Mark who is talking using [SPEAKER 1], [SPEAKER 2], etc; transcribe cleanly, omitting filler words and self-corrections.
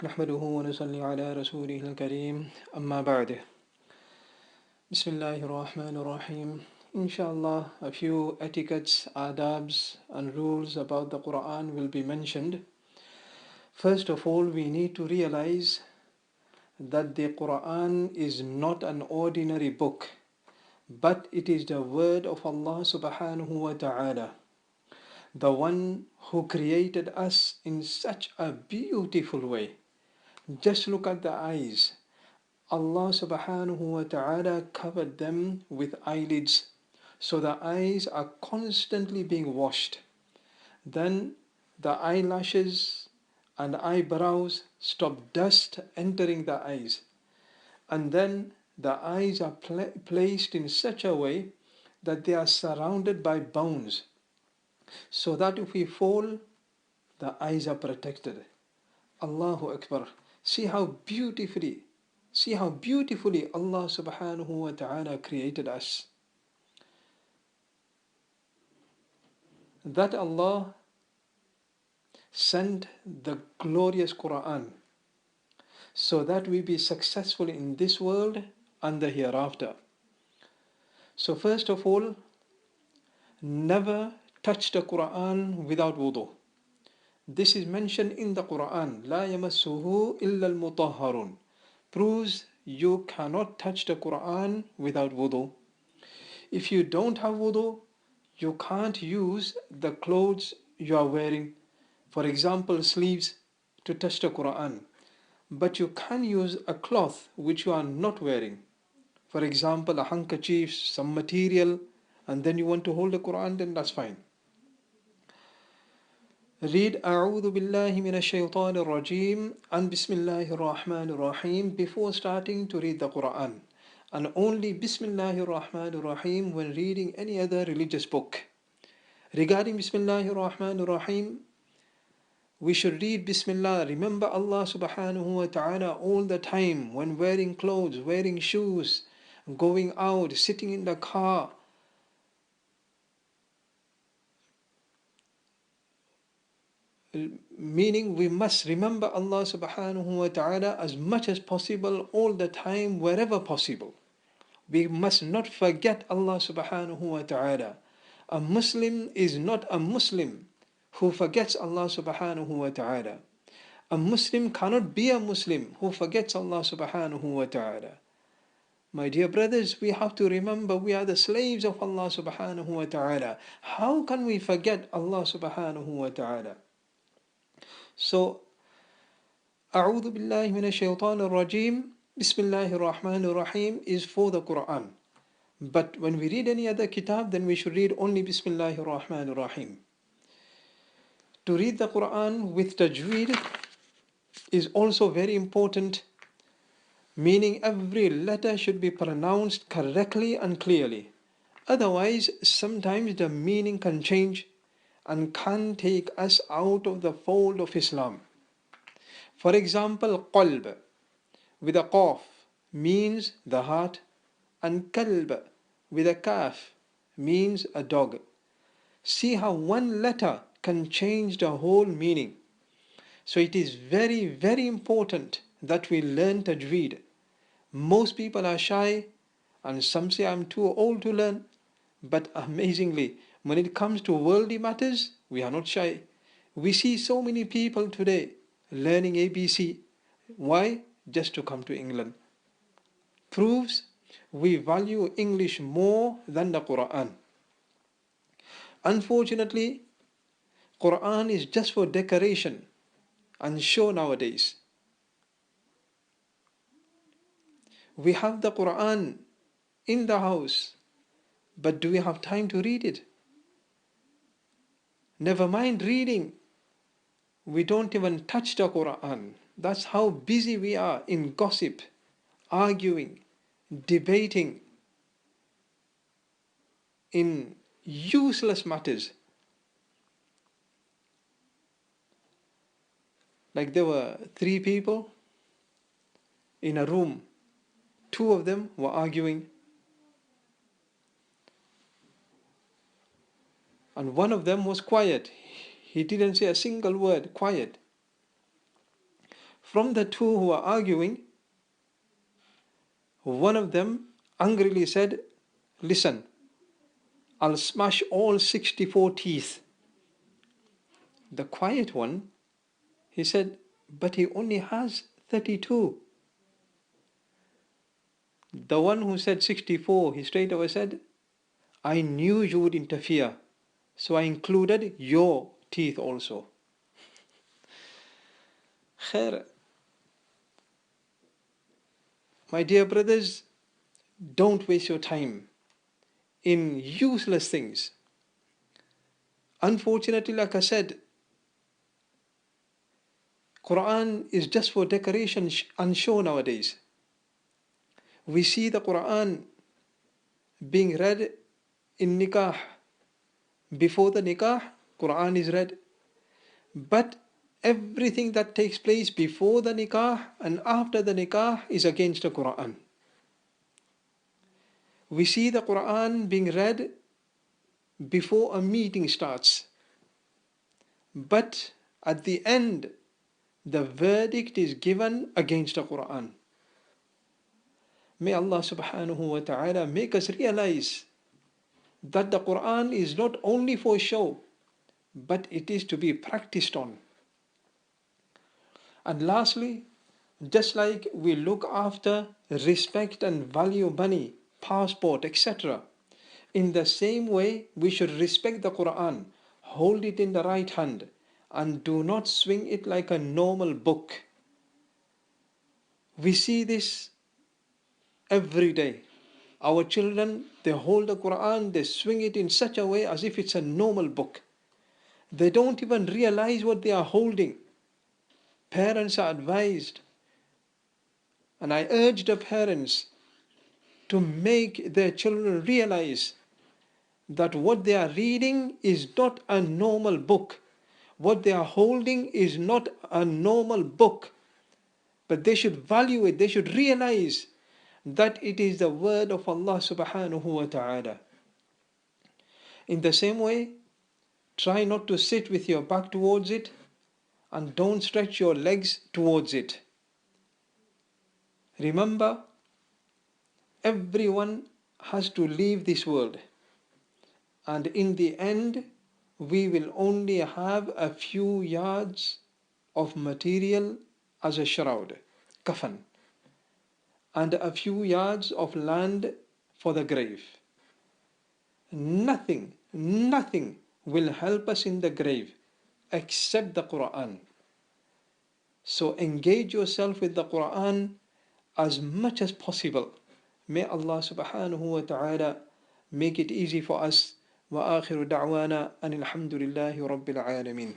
[SPEAKER 1] نحمده ونصلي على رسوله الكريم أما بعد بسم الله الرحمن الرحيم Insha Allah, a few etiquettes, adabs and rules about the Quran will be mentioned. First of all, we need to realize that the Quran is not an ordinary book, but it is the word of Allah subhanahu wa ta'ala, the one who created us in such a beautiful way. Just look at the eyes. Allah subhanahu wa ta'ala covered them with eyelids, so the eyes are constantly being washed. Then the eyelashes and eyebrows stop dust entering the eyes. And then the eyes are placed in such a way that they are surrounded by bones, so that if we fall, the eyes are protected. Allahu Akbar. See how beautifully See how beautifully Allah subhanahu wa ta'ala created us. That Allah sent the glorious Quran so that we be successful in this world and the hereafter. So first of all, never touch the Quran without wudu. This is mentioned in the Quran. لا يمسه إلا المطهرون. Proves you cannot touch the Quran without wudu. If you don't have wudu, you can't use the clothes you are wearing, for example sleeves, to touch the Quran. But you can use a cloth which you are not wearing, for example a handkerchief, some material, and then you want to hold the Quran, then that's fine. Read أعوذ بالله من الشيطان الرجيم and Bismillahir Rahmanir Rahim before starting to read the Quran, and only Bismillahir Rahmanir Rahim when reading any other religious book. Regarding Bismillahir Rahmanir Rahim, we should read Bismillah, remember Allah subhanahu wa ta'ala all the time when wearing clothes, wearing shoes, going out, sitting in the car. Meaning we must remember Allah subhanahu wa ta'ala as much as possible, all the time, wherever possible. We must not forget Allah subhanahu wa ta'ala. A Muslim is not a Muslim who forgets Allah subhanahu wa ta'ala. A Muslim cannot be a Muslim who forgets Allah subhanahu wa ta'ala. My dear brothers, we have to remember we are the slaves of Allah subhanahu wa ta'ala. How can we forget Allah subhanahu wa ta'ala? So, أعوذ بالله من الشيطان الرجيم بسم الله الرحمن الرحيم is for the Quran. But when we read any other kitab, then we should read only Bismillahir Rahmanir Rahim. To read the Quran with tajweed is also very important, meaning every letter should be pronounced correctly and clearly. Otherwise, sometimes the meaning can change and can take us out of the fold of Islam. For example, qalb with a qaf means the heart, and kalb with a kaf means a dog. See how one letter can change the whole meaning. So it is very, very important that we learn tajweed. Most people are shy, and some say I'm too old to learn. But amazingly, when it comes to worldly matters, we are not shy. We see so many people today learning ABC. Why? Just to come to England. Proves we value English more than the Quran. Unfortunately, Quran is just for decoration and show nowadays. We have the Quran in the house, but do we have time to read it? Never mind reading. We don't even touch the Quran. That's how busy we are in gossip, arguing, debating, in useless matters. Like there were 3 people in a room. 2 of them were arguing, and one of them was quiet. He didn't say a single word, quiet. From the two who were arguing, one of them angrily said, "Listen, I'll smash all 64 teeth." The quiet one, he said, "But he only has 32." The one who said 64, he straight away said, "I knew you would interfere, so I included your teeth also." Khair, my dear brothers, don't waste your time in useless things. Unfortunately, like I said, Quran is just for decoration and show nowadays. We see the Quran being read in nikah. Before the nikah, Quran is read. But everything that takes place before the nikah and after the nikah is against the Quran. We see the Quran being read before a meeting starts. But at the end, the verdict is given against the Quran. May Allah subhanahu wa ta'ala make us realize that the Quran is not only for show, but it is to be practiced on. And lastly, just like we look after, respect and value money, passport, etc., in the same way we should respect the Quran, hold it in the right hand, and do not swing it like a normal book. We see this every day. Our children, they hold the Quran, they swing it in such a way as if it's a normal book. They don't even realize what they are holding. Parents are advised, and I urge the parents to make their children realize that what they are reading is not a normal book. What they are holding is not a normal book. But they should value it, they should realize that it is the word of Allah subhanahu wa ta'ala. In the same way, try not to sit with your back towards it and don't stretch your legs towards it. Remember, everyone has to leave this world, and in the end, we will only have a few yards of material as a shroud, kafan, and a few yards of land for the grave. Nothing will help us in the grave except the Quran. So engage yourself with the Quran as much as possible. May Allah subhanahu wa ta'ala make it easy for us. Wa akhiru da'wana anil hamdulillahi rabbil alameen.